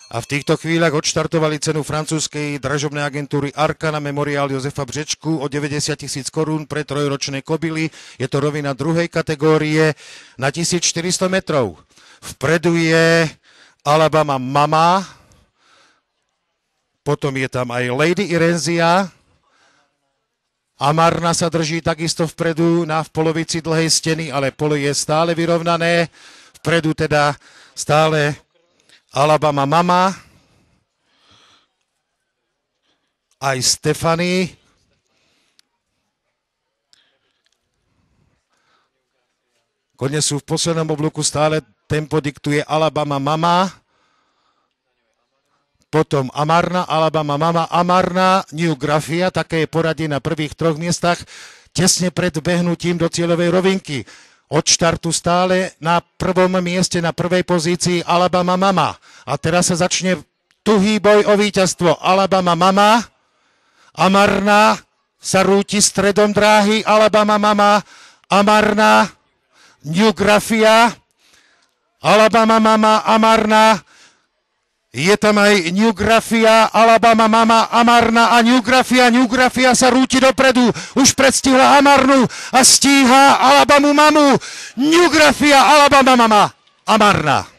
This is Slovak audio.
A v týchto chvíľach odštartovali cenu francúzskej dražobnej agentúry Arkana Memorial Jozefa Břečku o 90 000 korún pre trojročné kobily. Je to rovina druhej kategórie na 1400 metrov. Vpredu je Alabama Mama, potom je tam aj Lady Irenzia. Amarna sa drží takisto vpredu v polovici dlhej steny, ale pole je stále vyrovnané. Vpredu teda stále Alabama Mama, aj Stefany, konne sú v poslednom oblúku, stále tempo diktuje Alabama Mama, potom Amarna, Alabama Mama, Amarna, New Graphia, také je poradie na prvých troch miestach, tesne pred behnutím do cieľovej rovinky. Od štartu stále na prvom mieste, na prvej pozícii Alabama Mama. A teraz sa začne tuhý boj o víťazstvo. Alabama Mama, Amarna sa rúti stredom dráhy, Alabama Mama, Amarna, New Graphia, Alabama Mama, Amarna, je tam aj New Graphia, Alabama Mama, Amarna a New Graphia. New Graphia sa rúti dopredu, už predstihla Amarnu a stíha Alabamu Mamu. New Graphia, Alabama Mama, Amarna.